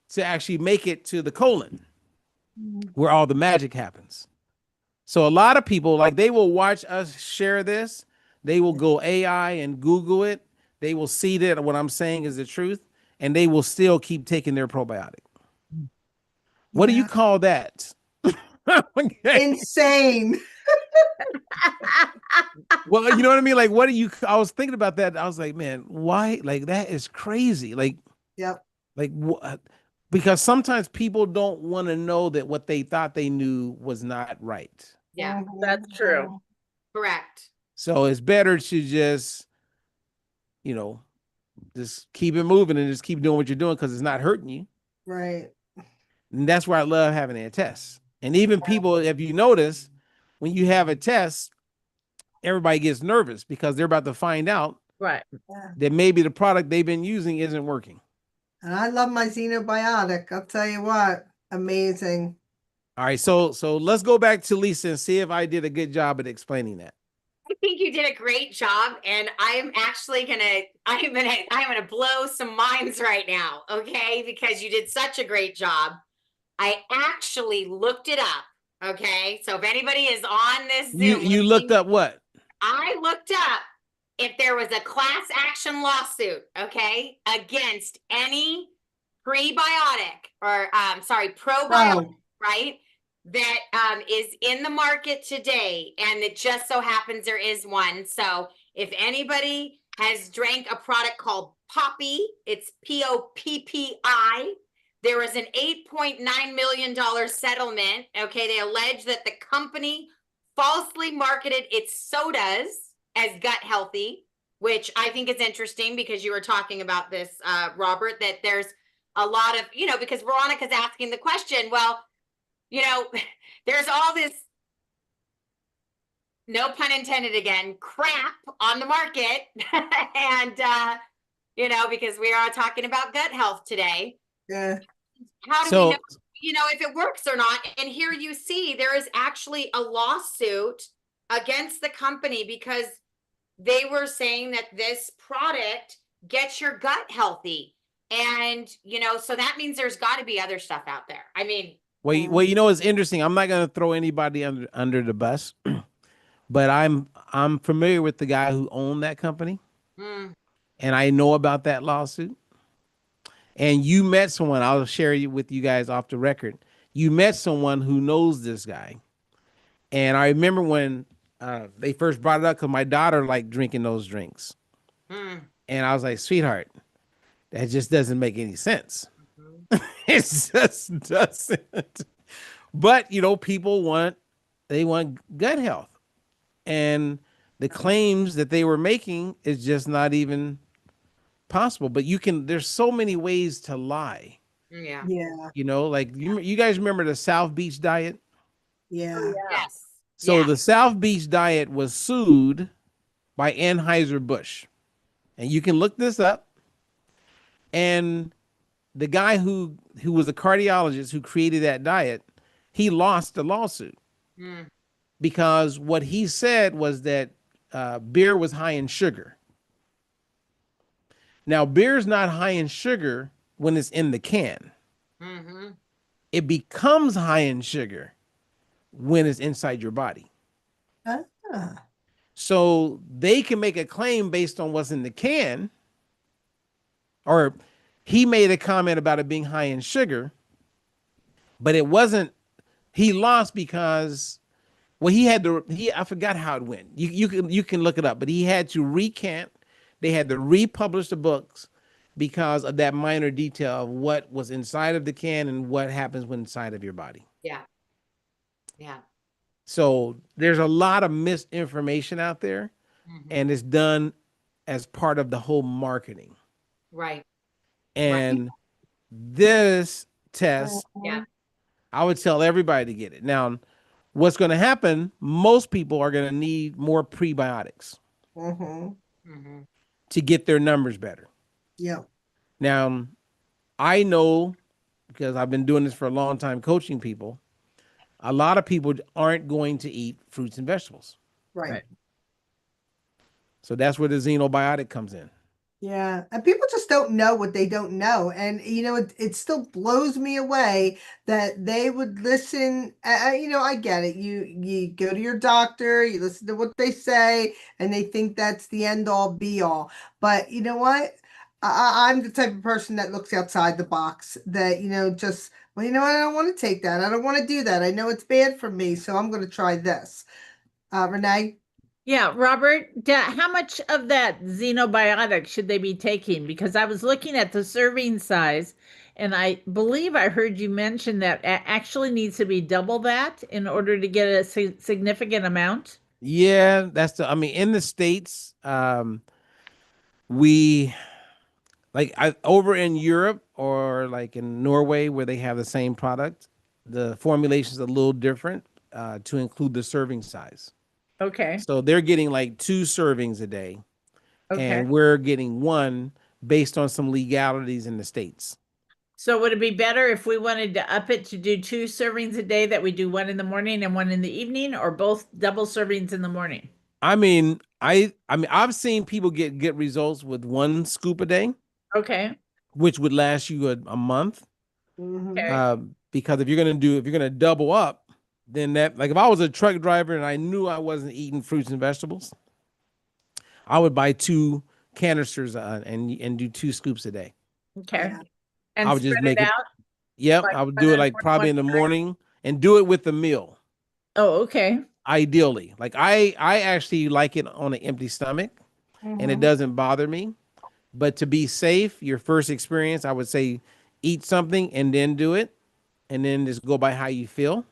to actually make it to the colon where all the magic happens. So a lot of people, like, they will watch us share this. They will go AI and Google it. They will see that what I'm saying is the truth, and they will still keep taking their probiotic. What do you Yeah. call that? Okay. Insane. Well, you know what I mean? Like, what do you, I was thinking about that. I was like, man, why? Like, that is crazy. Yep. Like what? Because sometimes people don't want to know that what they thought they knew was not right. Yeah, That's true. correct. So it's better to just, you know, just keep it moving and just keep doing what you're doing because it's not hurting you. Right. And that's why I love having a test. And even people, if you notice, when you have a test, everybody gets nervous because they're about to find out Right. Yeah. that maybe the product they've been using isn't working. And I love my xenobiotic. I'll tell you what, amazing. All right, so let's go back to Lisa and see if I did a good job at explaining that. I think you did a great job, and I'm actually I'm gonna blow some minds right now, okay? Because you did such a great job. I actually looked it up, okay? So if anybody is on this Zoom, You looked up what? I looked up if there was a class action lawsuit, okay, against any prebiotic or probiotic, Oh, right? That is in the market today, and it just so happens there is one. So if anybody has drank a product called Poppy, it's POPPI. There was an $8.9 million settlement. Okay, they allege that the company falsely marketed its sodas as gut healthy, which I think is interesting because you were talking about this, Robert, that there's a lot of, because Veronica's asking the question, well, there's all this, no pun intended again, crap on the market. And, because we are talking about gut health today. yeah. How do we So know, if it works or not? And here you see there is actually a lawsuit against the company because they were saying that this product gets your gut healthy. And, so that means there's got to be other stuff out there. I mean, well, you know, it's interesting. I'm not going to throw anybody under the bus, but I'm familiar with the guy who owned that company, mm, and I know about that lawsuit. And you met someone. I'll share you with you guys off the record. You met someone who knows this guy, and I remember when they first brought it up because my daughter liked drinking those drinks, mm, and I was like, "Sweetheart, that just doesn't make any sense. mhm. It just doesn't." But people want gut health, and the claims that they were making is just not even possible. But there's so many ways to lie. Yeah. Yeah. Like you guys remember the South Beach diet? Yeah. Yes. So Yeah. the South Beach diet was sued by Anheuser-Busch. And you can look this up. And the guy who was a cardiologist who created that diet, he lost the lawsuit Mm, because what he said was that beer was high in sugar. Now, beer is not high in sugar when it's in the can. mm-hmm. It becomes high in sugar when it's inside your body. Ah. So they can make a claim based on what's in the can, or he made a comment about it being high in sugar, but it wasn't. He lost because I forgot how it went. You can look it up, but he had to recant. They had to republish the books because of that minor detail of what was inside of the can and what happens when inside of your body. Yeah. Yeah. So there's a lot of misinformation out there, Mhm. and it's done as part of the whole marketing. Right. And this test, Yeah. I would tell everybody to get it. Now, what's going to happen? Most people are going to need more prebiotics Mm-hmm. Mm-hmm. to get their numbers better. Yeah. Now, I know because I've been doing this for a long time coaching people, a lot of people aren't going to eat fruits and vegetables. Right. Right. So that's where the xenobiotic comes in. Yeah. And people just don't know what they don't know. And, it still blows me away that they would listen. I get it. You go to your doctor, you listen to what they say, and they think that's the end all be all. But you know what? I'm the type of person that looks outside the box that, just, well, I don't want to take that. I don't want to do that. I know it's bad for me, so I'm going to try this. Renee? Yeah, Robert, how much of that xenobiotic should they be taking? Because I was looking at the serving size, and I believe I heard you mention that actually needs to be double that in order to get a significant amount. Yeah, in the States, we over in Europe or like in Norway where they have the same product, the formulation is a little different to include the serving size. Okay. So they're getting like 2 servings a day, Okay. and we're getting 1 based on some legalities in the States. So would it be better if we wanted to up it to do 2 servings a day, that we do one in the morning and one in the evening, or both double servings in the morning? I mean, I've seen people get results with 1 scoop a day, Okay. which would last you a month. Mhm. Okay. Because if you're gonna double up, then that, like if I was a truck driver and I knew I wasn't eating fruits and vegetables, I would buy 2 canisters and do 2 scoops a day. Okay. Yeah. And I would just spread it make it. out Yep, like I would do it like probably in the morning and do it with the meal. Oh, okay. Ideally, like I actually like it on an empty stomach, and it Mhm. doesn't bother me. But to be safe, your first experience, I would say, eat something and then do it, and then just go by how you feel.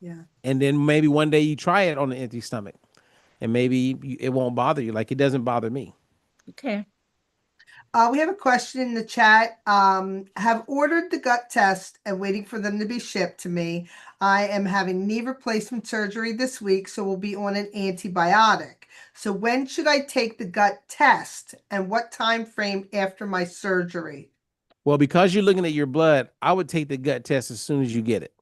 Yeah. And then maybe one day you try it on an empty stomach, and maybe it won't bother you like it doesn't bother me. Okay. We have a question in the chat. Have ordered the gut test and waiting for them to be shipped to me. I am having knee replacement surgery this week, so we'll be on an antibiotic. So when should I take the gut test and what time frame after my surgery? Well, because you're looking at your blood, I would take the gut test as soon as you get it.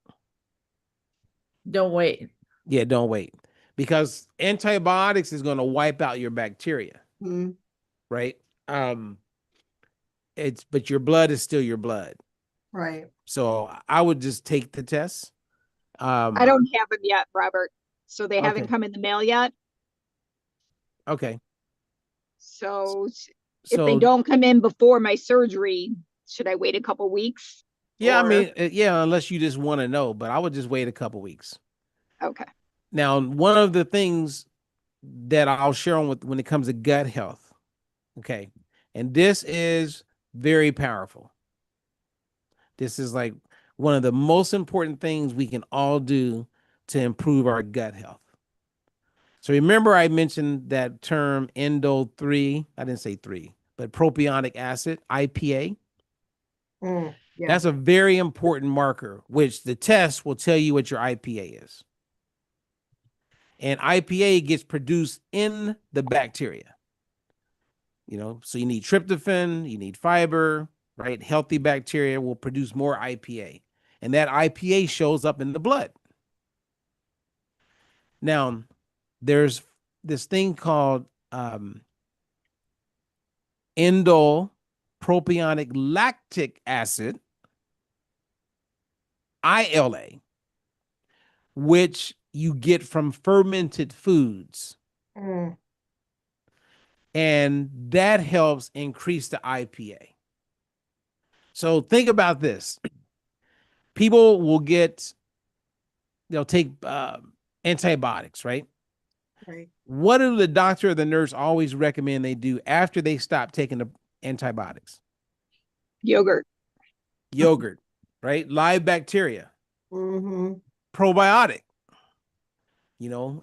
Don't wait. Yeah, don't wait, because antibiotics is going to wipe out your bacteria, Mm, right? But your blood is still your blood. right. So I would just take the test. I don't have them yet, Robert. So they haven't Okay. come in the mail yet. Okay. So if they So don't come in before my surgery, should I wait a couple weeks? yeah, I Or mean, yeah, unless you just want to know, but I would just wait a couple weeks. okay. Now, one of the things that I'll share on with when it comes to gut health, okay, and this is very powerful. This is like one of the most important things we can all do to improve our gut health. So remember, I mentioned that term endo 3. I didn't say 3, but propionic acid, IPA. Yeah. That's a very important marker, which the test will tell you what your IPA is. And IPA gets produced in the bacteria. So you need tryptophan, you need fiber, right? Healthy bacteria will produce more IPA. And that IPA shows up in the blood. Now, there's this thing called indole propionic lactic acid, ILA, which you get from fermented foods. Mm, And that helps increase the IPA. So think about this. People they'll take antibiotics, right? right. What do the doctor or the nurse always recommend they do after they stop taking the antibiotics? Yogurt. Yogurt, right? Live bacteria, Mm-hmm. probiotic.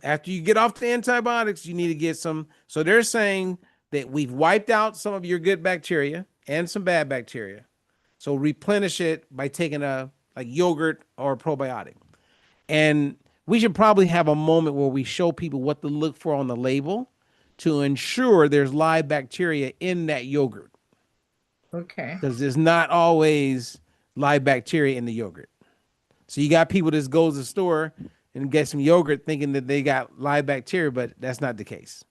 After you get off the antibiotics, you need to get some. So they're saying that we've wiped out some of your good bacteria and some bad bacteria. So replenish it by taking a like yogurt or a probiotic. And we should probably have a moment where we show people what to look for on the label to ensure there's live bacteria in that yogurt, Okay. because there's not always live bacteria in the yogurt. So you got people that goes to the store and get some yogurt thinking that they got live bacteria, but that's not the case.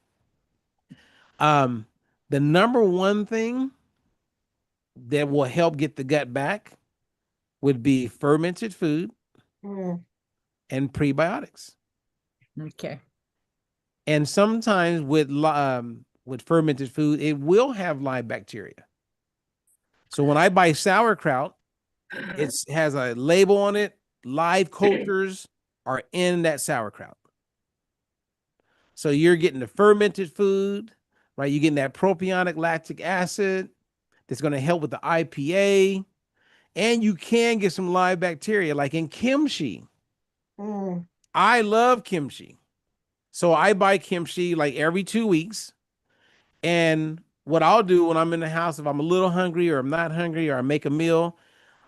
The number one thing that will help get the gut back would be fermented food Mm, and prebiotics. Okay. And sometimes with fermented food, it will have live bacteria. So when I buy sauerkraut, it has a label on it. Live cultures are in that sauerkraut. So you're getting the fermented food, right? You're getting that propionic lactic acid that's going to help with the IPA. And you can get some live bacteria, like in kimchi. mm, I love kimchi. So I buy kimchi like every 2 weeks. And what I'll do when I'm in the house, if I'm a little hungry or I'm not hungry or I make a meal,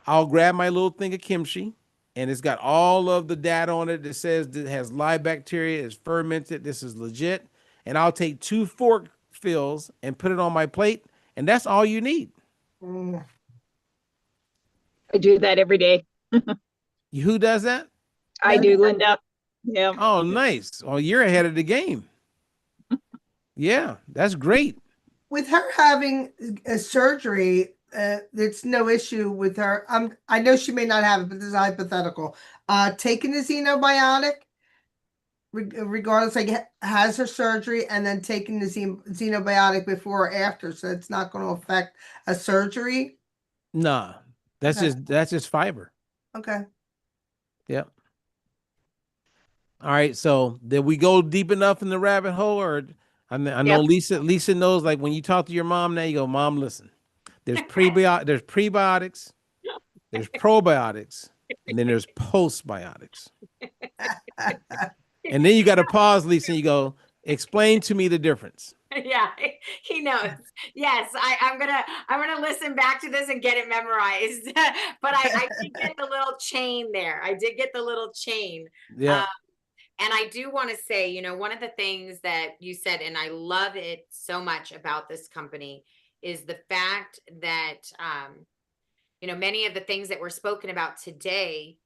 I'll grab my little thing of kimchi, and it's got all of the data on it that says it has live bacteria, it's fermented, this is legit. And I'll take 2 fork fills and put it on my plate, and that's all you need. mm. I do that every day. Who does that? I do, Linda. Yeah. Oh, nice. Oh, you're ahead of the game. Yeah, that's great. With her having a surgery, it's no issue with her. I know she may not have it, but this is hypothetical. Taking the xenobiotic, regardless, like has her surgery and then taking the xenobiotic before or after, so it's not going to affect a surgery. Nah, Okay. that's just fiber. Okay. Yep. All right. So did we go deep enough in the rabbit hole, or I know Yep. Lisa knows. Like when you talk to your mom now, you go, Mom, listen. There's prebiotics, there's probiotics, and then there's postbiotics. And then you got to pause, Lisa, and you go, explain to me the difference. Yeah, he knows. Yes, I'm gonna listen back to this and get it memorized. But I did get the little chain there. I did get the little chain. Yeah. And I do want to say, you know, one of the things that you said, and I love it so much about this company, is the fact that, you know, many of the things that were spoken about today,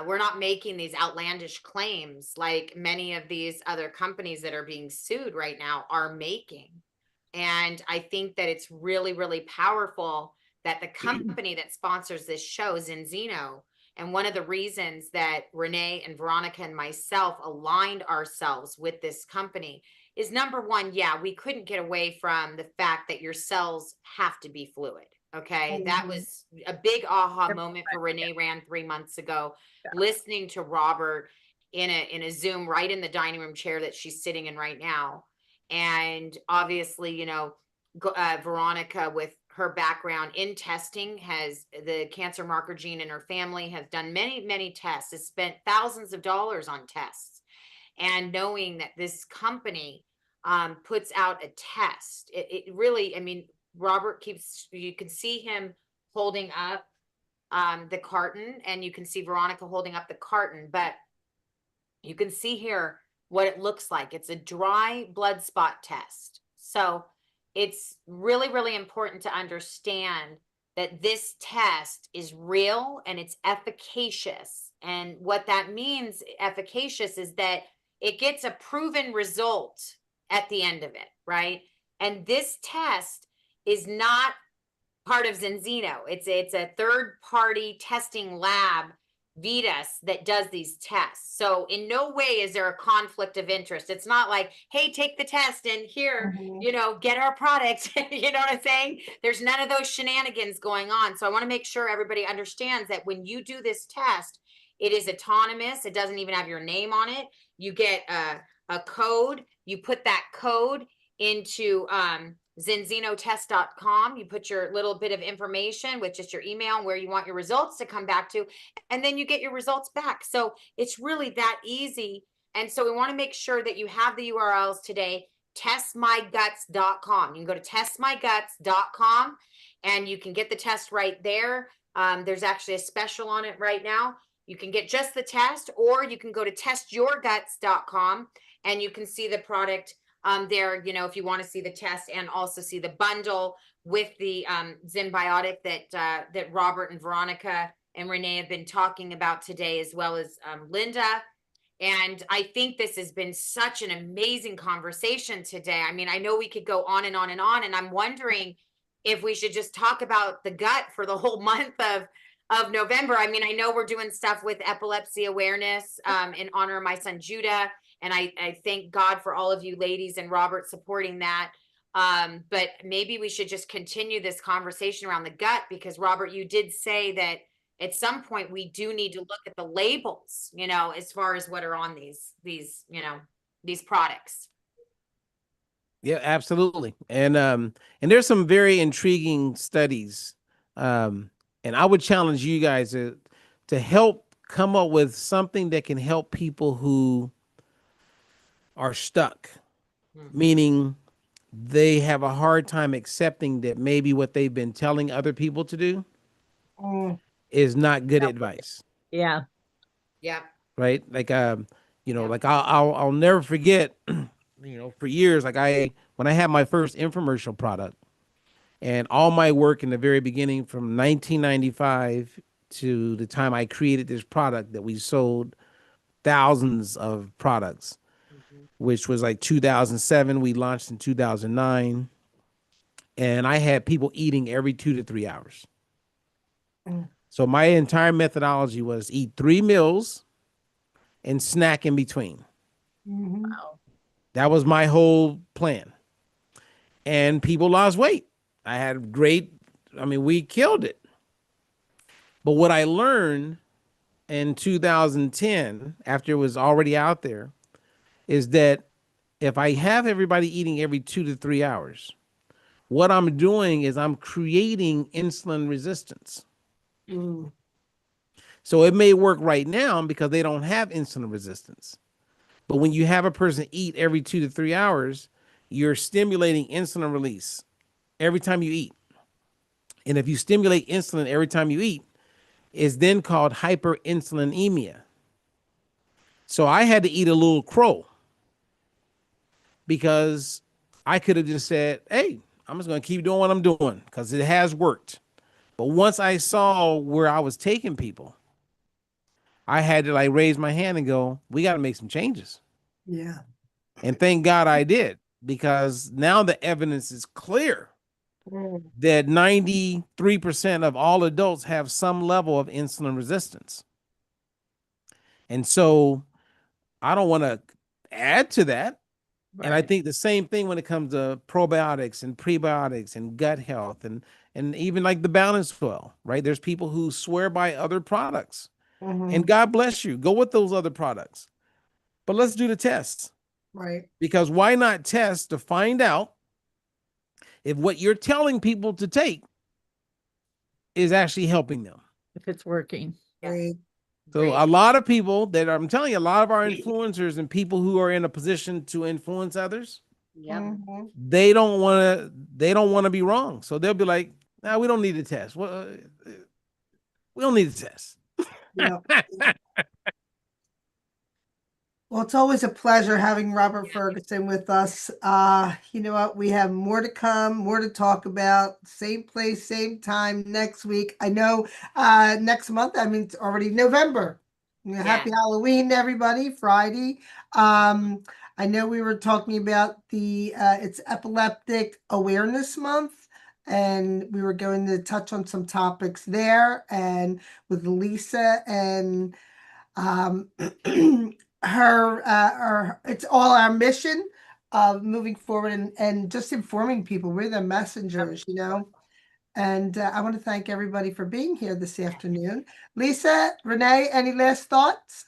we're not making these outlandish claims like many of these other companies that are being sued right now are making. And I think that it's really, really powerful that the company that sponsors this show is Enzino. And one of the reasons that Renee and Veronica and myself aligned ourselves with this company is number one, yeah, we couldn't get away from the fact that your cells have to be fluid. Okay. That was a big aha moment for Renee Rand 3 months ago, listening to Robert in a Zoom right in the dining room chair that she's sitting in right now. And obviously, you know, Veronica, with her background in testing, has the cancer marker gene in her family, has done many, many tests, has spent thousands of dollars on tests. And knowing that this company puts out a test, it really, I mean, Robert keeps, you can see him holding up the carton, and you can see Veronica holding up the carton, but you can see here what it looks like. It's a dry blood spot test. So it's really, really important to understand that this test is real and it's efficacious. And what that means, efficacious, is that it gets a proven result at the end of it, right? And this test is not part of Enzino. It's a third-party testing lab, Vitas, that does these tests. So in no way is there a conflict of interest. It's not like, hey, take the test and here, you know, get our product. You know what I'm saying? There's none of those shenanigans going on. So I want to make sure everybody understands that when you do this test, it is autonomous. It doesn't even have your name on it. You get a code. You put that code into zenzinotest.com. You put your little bit of information with just your email and where you want your results to come back to, and then you get your results back. So it's really that easy. And so we want to make sure that you have the URLs today. Testmyguts.com. You can go to testmyguts.com and you can get the test right there. There's actually a special on it right now. You can get just the test, or you can go to testyourguts.com and you can see the product there, you know, if you want to see the test and also see the bundle with the Zenbiotic that Robert and Veronica and Renee have been talking about today, as well as Linda. And I think this has been such an amazing conversation today. I mean, I know we could go on and on and on, and I'm wondering if we should just talk about the gut for the whole month of November. I mean, I know we're doing stuff with epilepsy awareness in honor of my son Judah. And I thank God for all of you ladies and Robert supporting that. But maybe we should just continue this conversation around the gut, because Robert, you did say that at some point we do need to look at the labels, you know, as far as what are on these, you know, these products. Yeah, absolutely. And there's some very intriguing studies. And I would challenge you guys to help come up with something that can help people who are stuck, meaning they have a hard time accepting that maybe what they've been telling other people to do is not good advice. Yeah. Yeah. Right. Like, you know, like I'll never forget, you know, for years, like when I had my first infomercial product, and all my work in the very beginning from 1995 to the time I created this product that we sold thousands of products. which was like 2007. We launched in 2009. And I had people eating every 2 to 3 hours. Mm. So my entire methodology was eat 3 meals and snack in between. Mhm. Wow. That was my whole plan. And people lost weight. We killed it. But what I learned in 2010, after it was already out there, is that if I have everybody eating every 2 to 3 hours, what I'm doing is I'm creating insulin resistance. Mm. So it may work right now because they don't have insulin resistance. But when you have a person eat every 2 to 3 hours, you're stimulating insulin release every time you eat. And if you stimulate insulin every time you eat, it's then called hyperinsulinemia. So I had to eat a little crow because I could have just said, hey, I'm just going to keep doing what I'm doing because it has worked. But once I saw where I was taking people, I had to like raise my hand and go, we got to make some changes. Yeah. And thank God I did, because now the evidence is clear Mm. that 93% of all adults have some level of insulin resistance. And so I don't want to add to that. And I Right. think the same thing when it comes to probiotics and prebiotics and gut health and even like the balance well, right? There's people who swear by other products. Mhm. And God bless you. Go with those other products. But let's do the tests. Right. Because why not test to find out if what you're telling people to take is actually helping them? If it's working. Great. So Great. a lot of people that I'm telling you, a lot of our influencers and people who are in a position to influence others, Yep. Mhm. they don't want to be wrong. So they'll be like, "Nah, we don't need to test. Well, we don't need to test." Yeah. Well, it's always a pleasure having Robert Yeah. Ferguson with us. You know what? We have more to come, more to talk about. Same place, same time next week. I know next month, I mean, it's already November. Happy Yeah. Halloween, everybody, Friday. I know we were talking about it's Epileptic Awareness Month, and we were going to touch on some topics there and with Lisa and um, it's all our mission of moving forward and just informing people. We're the messengers, you know. And I want to thank everybody for being here this afternoon. Lisa, Renee, any last thoughts?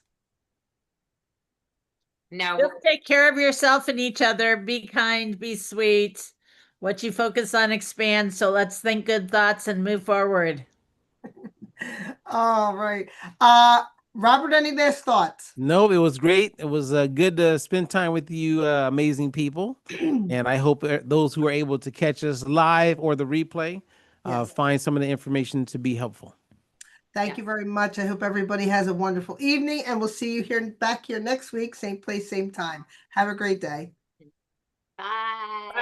No. Just take care of yourself and each other. Be kind, be sweet. What you focus on expands. So let's think good thoughts and move forward. All right. Robert, any last thoughts? No, it was great. It was good to spend time with you, amazing people. And I hope those who are able to catch us live or the replay Yes. find some of the information to be helpful. Thank you very much. I hope everybody has a wonderful evening, and we'll see you back here next week, same place, same time. Have a great day. Bye. Bye.